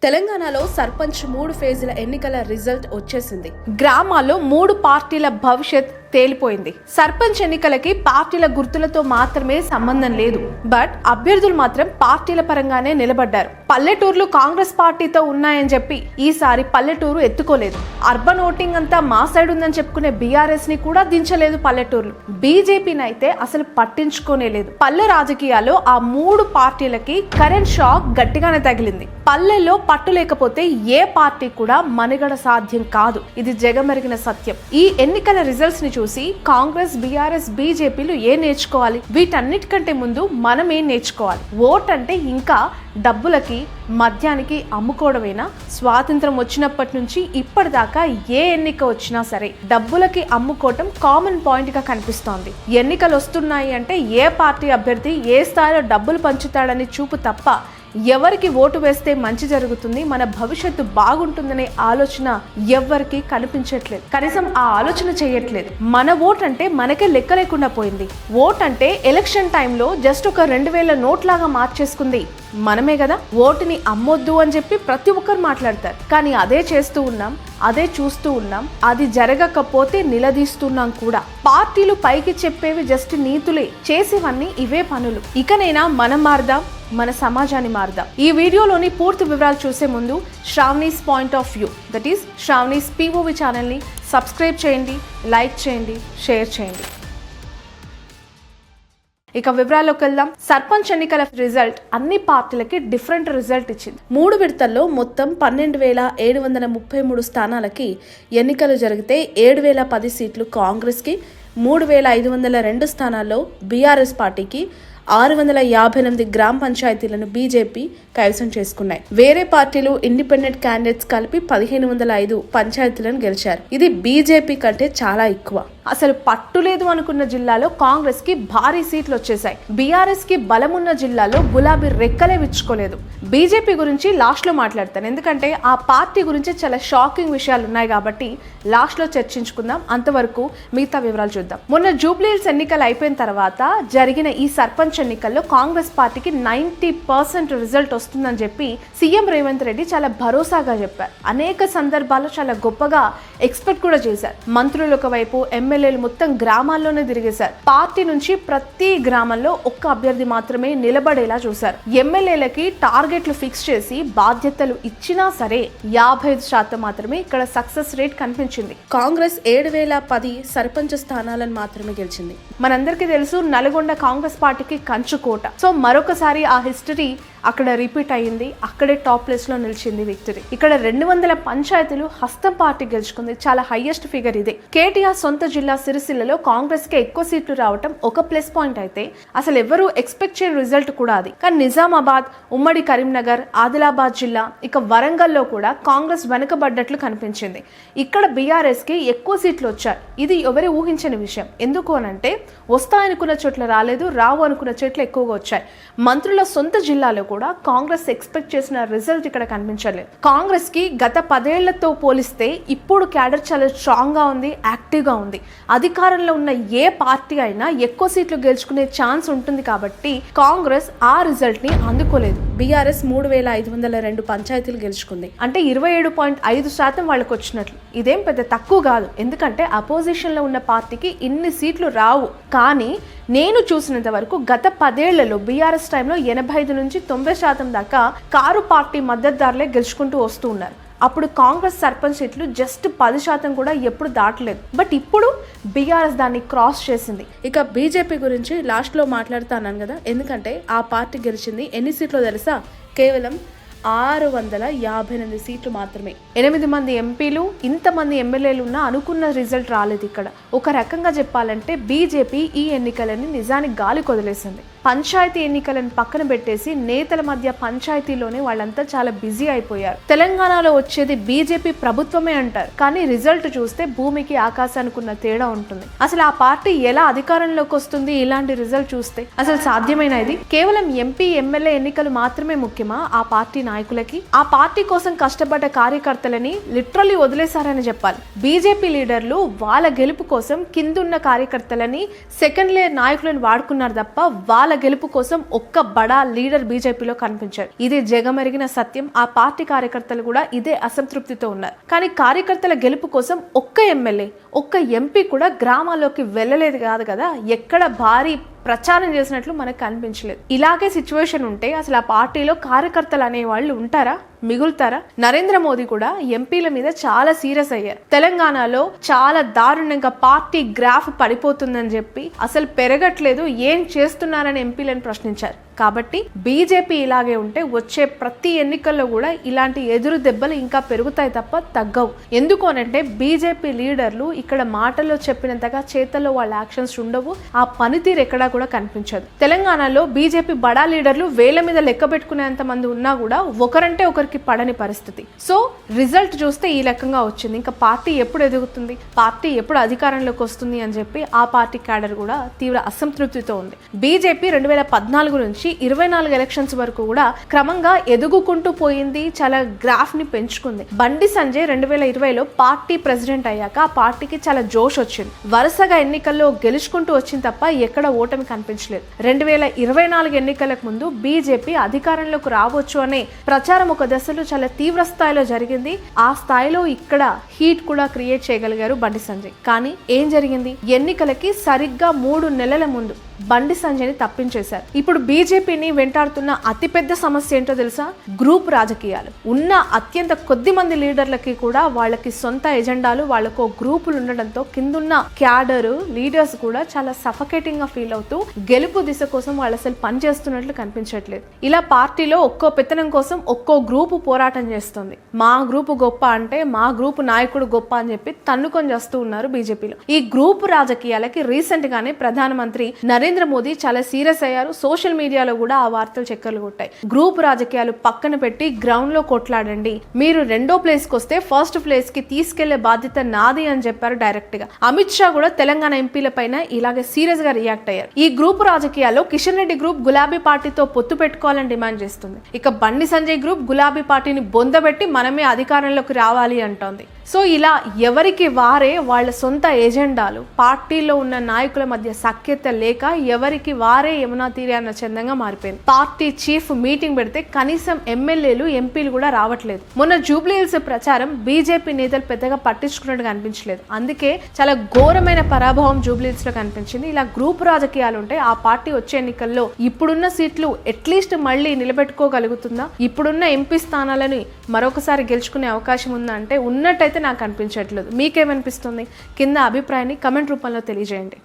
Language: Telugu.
తెలంగాణలో సర్పంచ్ 3 ఫేజుల ఎన్నికల రిజల్ట్ వచ్చేసింది. గ్రామాల్లో 3 పార్టీల భవిష్యత్ తేలిపోయింది. సర్పంచ్ ఎన్నికలకి పార్టీల గుర్తులతో మాత్రమే సంబంధం లేదు. బట్ అభ్యర్థులు మాత్రం పార్టీల పరంగానే నిలబడ్డారు. పల్లెటూర్లు కాంగ్రెస్ పార్టీతో ఉన్నాయని చెప్పి ఈసారి పల్లెటూరు ఎత్తుకోలేదు. అర్బన్ ఓటింగ్ అంతా మా సైడ్ ఉందని చెప్పుకునే బీఆర్ఎస్ ని కూడా దించలేదు పల్లెటూర్లు. బీజేపీని అయితే అసలు పట్టించుకోనే లేదు. పల్లె రాజకీయాల్లో ఆ 3 పార్టీలకి కరెంట్ షాక్ గట్టిగానే తగిలింది. పల్లెల్లో పట్టు లేకపోతే ఏ పార్టీ కూడా మనుగడ సాధ్యం కాదు. ఇది జగమెరిగిన సత్యం. ఈ ఎన్నికల రిజల్ట్స్ ని చూసి కాంగ్రెస్, బీఆర్ఎస్, బీజేపీలు ఏం నేర్చుకోవాలి? వీటన్నిటికంటే ముందు మనం ఏం నేర్చుకోవాలి? ఓట్ అంటే ఇంకా డబ్బులకి, మద్యానికి అమ్ముకోవడమేనా? స్వాతంత్రం వచ్చినప్పటి నుంచి ఇప్పటిదాకా ఏ ఎన్నిక వచ్చినా సరే డబ్బులకి అమ్ముకోవటం కామన్ పాయింట్ గా కనిపిస్తోంది. ఎన్నికలు వస్తున్నాయి అంటే ఏ పార్టీ అభ్యర్థి ఏ స్థాయిలో డబ్బులు పంచుతాడని చూపు తప్ప ఎవరికి ఓటు వేస్తే మంచి జరుగుతుంది, మన భవిష్యత్తు బాగుంటుందనే ఆలోచన ఎవ్వరికి కనిపించట్లేదు. కనీసం ఆ ఆలోచన చేయట్లేదు. మన ఓట్ అంటే మనకే లెక్క లేకుండా పోయింది. ఓట్ అంటే ఎలక్షన్ టైంలో జస్ట్ ఒక 2000 నోట్లాగా మార్చేసుకుంది మనమే కదా. ఓటుని అమ్మొద్దు అని చెప్పి ప్రతి ఒక్కరు మాట్లాడతారు. కానీ అదే చేస్తూ ఉన్నాం, అదే చూస్తూ ఉన్నాం. అది జరగకపోతే నిలదీస్తున్నాం కూడా. పార్టీలు పైకి చెప్పేవి జస్ట్ నీతులే, చేసేవన్నీ ఇవే పనులు. ఇకనైనా మనం మారదాం, మన సమాజాన్ని మారదాం. ఈ వీడియోలోని పూర్తి వివరాలు చూసే ముందు Sravani's point of view, that is Sravani's POV ఛానల్ని సబ్స్క్రైబ్ చేయండి, లైక్ చేయండి, షేర్ చేయండి. ఇక వివరాల్లోకి వెళ్దాం. సర్పంచ్ ఎన్నికల రిజల్ట్ అన్ని పార్టీలకి డిఫరెంట్ రిజల్ట్ ఇచ్చింది. 3 విడతల్లో మొత్తం 12,733 స్థానాలకి ఎన్నికలు జరిగితే 7,010 సీట్లు కాంగ్రెస్ కి, 3,502 స్థానాల్లో బీఆర్ఎస్ పార్టీకి, 658 గ్రామ పంచాయతీలను బీజేపీ కైవసం చేసుకున్నాయి. వేరే పార్టీలు, ఇండిపెండెంట్ క్యాండిడేట్స్ కలిపి 1505 పంచాయతీలను గెలిచారు. ఇది బీజేపీ కంటే చాలా ఎక్కువ. అసలు పట్టు లేదు అనుకున్న జిల్లాలో కాంగ్రెస్ కి భారీ సీట్లు వచ్చేసాయి. బీఆర్ఎస్ కి బలమున్న జిల్లాలో గులాబీ రెక్కలే విచ్చుకోలేదు. బీజేపీ గురించి లాస్ట్ లో మాట్లాడతాను, ఎందుకంటే ఆ పార్టీ గురించి చాలా షాకింగ్ విషయాలు ఉన్నాయి కాబట్టి లాస్ట్ లో చర్చించుకుందాం. అంతవరకు మిగతా వివరాలు చూద్దాం. మొన్న జూబ్లీ హిల్స్ ఎన్నికలు అయిపోయిన తర్వాత జరిగిన ఈ సర్పంచ్ ఎన్నికల్లో కాంగ్రెస్ పార్టీకి 90% రిజల్ట్ వస్తుందని చెప్పి సీఎం రేవంత్ రెడ్డి చాలా భరోసాగా చెప్పారు. అనేక సందర్భాల్లో చాలా గొప్పగా ఎక్స్పెక్ట్ కూడా చేశారు. మంత్రులు ఒకవైపు, ఎమ్మెల్యేలు మొత్తం గ్రామాల్లోనే తిరిగేశారు. పార్టీ నుంచి ప్రతి గ్రామంలో ఒక్క అభ్యర్థి మాత్రమే నిలబడేలా చూశారు. ఎమ్మెల్యేలకి టార్గెట్లు ఫిక్స్ చేసి బాధ్యతలు ఇచ్చినా సరే 55% మాత్రమే ఇక్కడ సక్సెస్ రేట్ కనిపించింది. కాంగ్రెస్ 7,010 సర్పంచ్ స్థానాలను మాత్రమే గెలిచింది. మనందరికీ తెలుసు, నల్గొండ కాంగ్రెస్ పార్టీకి కంచుకోట. సో మరొకసారి ఆ హిస్టరీ అక్కడ రిపీట్ అయ్యింది. అక్కడే టాప్ ప్లేస్ లో నిలిచింది విక్టరీ. ఇక్కడ 200 పంచాయతీలు హస్తం పార్టీ గెలుచుకుంది. చాలా హైయెస్ట్ ఫిగర్ ఇదే. కేటీఆర్ సొంత జిల్లా సిరిసిల్లలో కాంగ్రెస్ కి ఎక్కువ సీట్లు రావటం ఒక ప్లస్ పాయింట్ అయితే అసలు ఎవరు ఎక్స్పెక్ట్ చేయని రిజల్ట్ కూడా అది. కానీ నిజామాబాద్, ఉమ్మడి కరీంనగర్, ఆదిలాబాద్ జిల్లా, ఇక వరంగల్లో కూడా కాంగ్రెస్ వెనుకబడ్డట్లు కనిపించింది. ఇక్కడ బీఆర్ఎస్ కి ఎక్కువ సీట్లు వచ్చాయి. ఇది ఎవరు ఊహించని విషయం. ఎందుకు అనంటే వస్తాయనుకున్న చోట్ల రాలేదు, రావు అనుకున్న చోట్ల ఎక్కువగా వచ్చాయి. మంత్రుల సొంత జిల్లాలో కూడా కాంగ్రెస్ ఎక్స్పెక్ట్ చేసిన రిజల్ట్ ఇక్కడ కనిపించలేదు. కాంగ్రెస్ కి గత 10 ఏళ్లతో పోలిస్తే ఇప్పుడు క్యాడర్ చాలా స్ట్రాంగ్ గా ఉంది, యాక్టివ్ గా ఉంది. అధికారంలో ఉన్న ఏ పార్టీ అయినా ఎక్కువ సీట్లు గెలుచుకునే ఛాన్స్ ఉంటుంది కాబట్టి కాంగ్రెస్ ఆ రిజల్ట్ ని అందుకోలేదు. బీఆర్ఎస్ 3,502 పంచాయతీలు గెలుచుకుంది. అంటే 27.5% వాళ్ళకి వచ్చినట్లు. ఇదేం పెద్ద తక్కువ కాదు, ఎందుకంటే అపోజిషన్ లో ఉన్న పార్టీకి ఇన్ని సీట్లు రావు. కానీ నేను చూసినంత వరకు గత 10 ఏళ్లలో బీఆర్ఎస్ టైంలో 85 నుంచి 90% దాకా కారు పార్టీ మద్దతుదారులే గెలుచుకుంటూ వస్తూ ఉన్నారు. అప్పుడు కాంగ్రెస్ సర్పంచ్ సీట్లు జస్ట్ 10% కూడా ఎప్పుడు దాటలేదు. బట్ ఇప్పుడు బీఆర్ఎస్ దాన్ని క్రాస్ చేసింది. ఇక బీజేపీ గురించి లాస్ట్ లో మాట్లాడుతాను కదా, ఎందుకంటే ఆ పార్టీ గెలిచింది ఎన్ని సీట్లో తెలుసా? కేవలం 658 సీట్లు మాత్రమే. 8 మంది ఎంపీలు, ఇంతమంది ఎమ్మెల్యేలు ఉన్నా అనుకున్న రిజల్ట్ రాలేదు ఇక్కడ. ఒక రకంగా చెప్పాలంటే బీజేపీ ఈ ఎన్నికలని నిజానికి గాలి కొదిలేసింది. పంచాయతీ ఎన్నికలను పక్కన పెట్టేసి నేతల మధ్య పంచాయతీలోనే వాళ్ళంతా చాలా బిజీ అయిపోయారు. తెలంగాణలో వచ్చేది బీజేపీ ప్రభుత్వమే అంటారు, కానీ రిజల్ట్ చూస్తే భూమికి ఆకాశానికి ఉన్న తేడా ఉంటుంది. అసలు ఆ పార్టీ ఎలా అధికారంలోకి వస్తుంది ఇలాంటి రిజల్ట్ చూస్తే? అసలు సాధ్యమైన ఇది? కేవలం ఎంపీ, ఎమ్మెల్యే ఎన్నికలు మాత్రమే ముఖ్యమా ఆ పార్టీ నాయకులకి? ఆ పార్టీ కోసం కష్టపడ్డ కార్యకర్తలని లిటరల్లీ వదిలేశారని చెప్పాలి. బీజేపీ లీడర్లు వాళ్ళ గెలుపు కోసం కిందున్న కార్యకర్తలని, సెకండ్ లేయర్ నాయకులను వాడుకున్నారు తప్ప వాళ్ళ గెలుపు కోసం ఒక్క బడా లీడర్ బీజేపీలో కనిపించారు. ఇది జగమెరిగిన సత్యం. ఆ పార్టీ కార్యకర్తలు కూడా ఇదే అసంతృప్తితో ఉన్నారు. కానీ కార్యకర్తల గెలుపు కోసం ఒక్క ఎమ్మెల్యే, ఒక్క ఎంపీ కూడా గ్రామాల్లోకి వెళ్ళలేదు కాదు కదా, ఎక్కడ భారీ ప్రచారం చేసినట్లు మనకు కనిపించలేదు. ఇలాగే సిచ్యువేషన్ ఉంటే అసలు ఆ పార్టీలో కార్యకర్తలు అనేవాళ్ళు ఉంటారా, మిగులుతారా? నరేంద్ర మోదీ కూడా ఎంపీల మీద చాలా సీరియస్ అయ్యారు. తెలంగాణలో చాలా దారుణంగా పార్టీ గ్రాఫ్ పడిపోతుందని చెప్పి అసలు పెరగట్లేదు, ఏం చేస్తున్నారని ఎంపీలను ప్రశ్నించారు. కాబట్టి బీజేపీ ఇలాగే ఉంటే వచ్చే ప్రతి ఎన్నికల్లో కూడా ఇలాంటి ఎదురు దెబ్బలు ఇంకా పెరుగుతాయి తప్ప తగ్గవు. ఎందుకు అనంటే బీజేపీ లీడర్లు ఇక్కడ మాటల్లో చెప్పినంతగా చేతల్లో వాళ్ళ యాక్షన్స్ ఉండవు, ఆ పనితీరు ఎక్కడా కూడా కనిపించదు. తెలంగాణలో బీజేపీ బడా లీడర్లు వేల మీద లెక్క పెట్టుకునేంత మంది ఉన్నా కూడా ఒకరంటే ఒకరికి పడని పరిస్థితి. సో రిజల్ట్ చూస్తే ఈ లెక్కగా వచ్చింది. ఇంకా పార్టీ ఎప్పుడు ఎదుగుతుంది, పార్టీ ఎప్పుడు అధికారంలోకి వస్తుంది అని చెప్పి ఆ పార్టీ క్యాడర్ కూడా తీవ్ర అసంతృప్తితో ఉంది. బీజేపీ 2014 నుంచి 24 ఎలక్షన్స్ వరకు కూడా క్రమంగా ఎదుగుకుంటూ పోయింది, చాలా గ్రాఫ్ ని పెంచుకుంది. బండి సంజయ్ 2020లో పార్టీ ప్రెసిడెంట్ అయ్యాక ఆ పార్టీకి చాలా జోష్ వచ్చింది. వరుసగా ఎన్నికల్లో గెలుచుకుంటూ వచ్చింది తప్ప ఎక్కడ ఓటమి కనిపించలేదు. 2024 ఎన్నికలకు ముందు బీజేపీ అధికారంలోకి రావచ్చు అనే ప్రచారం ఒక దశలో చాలా తీవ్ర స్థాయిలో జరిగింది. ఆ స్థాయిలో ఇక్కడ హీట్ కూడా క్రియేట్ చేయగలిగారు బండి సంజయ్. కానీ ఏం జరిగింది? ఎన్నికలకి సరిగ్గా 3 నెలల ముందు బండి సంజయ్ని తప్పించేశారు. ఇప్పుడు బీజేపీని వెంటాడుతున్న అతిపెద్ద సమస్య ఏంటో తెలుసా? గ్రూప్ రాజకీయాలు. ఉన్న అత్యంత కొద్ది మంది లీడర్లకి కూడా వాళ్ళకి సొంత ఎజెండాలు, వాళ్ళకు గ్రూపులు ఉండడంతో కిందున్న క్యాడర్ లీడర్స్ కూడా చాలా సఫకేటింగ్ గా ఫీల్ అవుతూ గెలుపు దిశ కోసం వాళ్ళు అసలు పనిచేస్తున్నట్లు కనిపించట్లేదు. ఇలా పార్టీలో ఒక్కో పెత్తనం కోసం ఒక్కో గ్రూపు పోరాటం చేస్తుంది. మా గ్రూపు గొప్ప అంటే మా గ్రూపు నాయకుడు గొప్ప అని చెప్పి తన్నుకొని చేస్తూ ఉన్నారు బీజేపీలో. ఈ గ్రూపు రాజకీయాలకి రీసెంట్ గానే ప్రధానమంత్రి నరేంద్ర మోదీ చాలా సీరియస్ అయ్యారు. సోషల్ మీడియాలో కూడా ఆ వార్తలు చక్కర్లు కొట్టాయి. గ్రూప్ రాజకీయాలు పక్కన పెట్టి గ్రౌండ్ లో కొట్లాడండి, మీరు 2వ ప్లేస్ కి వస్తే 1st ప్లేస్ కి తీసుకెళ్లే బాధ్యత నాది అని చెప్పారు డైరెక్ట్ గా. అమిత్ షా కూడా తెలంగాణ ఎంపీల పైన ఇలాగే సీరియస్ గా రియాక్ట్ అయ్యారు. ఈ గ్రూప్ రాజకీయాల్లో కిషన్ రెడ్డి గ్రూప్ గులాబీ పార్టీతో పొత్తు పెట్టుకోవాలని డిమాండ్ చేస్తుంది. ఇక బండి సంజయ్ గ్రూప్ గులాబీ పార్టీని బొందబెట్టి మనమే అధికారంలోకి రావాలి అంటోంది. సో ఇలా ఎవరికి వారే వాళ్ళ సొంత ఎజెండాలు, పార్టీలో ఉన్న నాయకుల మధ్య సఖ్యత లేక ఎవరికి వారే యమునా తీరే అన్న చందంగా మారిపోయింది. పార్టీ చీఫ్ మీటింగ్ పెడితే కనీసం ఎమ్మెల్యేలు, ఎంపీలు కూడా రావట్లేదు. మొన్న జూబ్లీ హిల్స్ ప్రచారం బీజేపీ నేతలు పెద్దగా పట్టించుకున్నట్టు కనిపించలేదు. అందుకే చాలా ఘోరమైన పరాభవం జూబ్లీ హిల్స్ లో కనిపించింది. ఇలా గ్రూప్ రాజకీయాలు ఉంటే ఆ పార్టీ వచ్చే ఎన్నికల్లో ఇప్పుడున్న సీట్లు అట్లీస్ట్ మళ్ళీ నిలబెట్టుకోగలుగుతుందా? ఇప్పుడున్న ఎంపీ స్థానాలని మరొకసారి గెలుచుకునే అవకాశం ఉందా అంటే ఉన్నట్టయితే నాకు అనిపించట్లేదు. మీకేమనిపిస్తుంది? కింద అభిప్రాయాన్ని కమెంట్ రూపంలో తెలియజేయండి.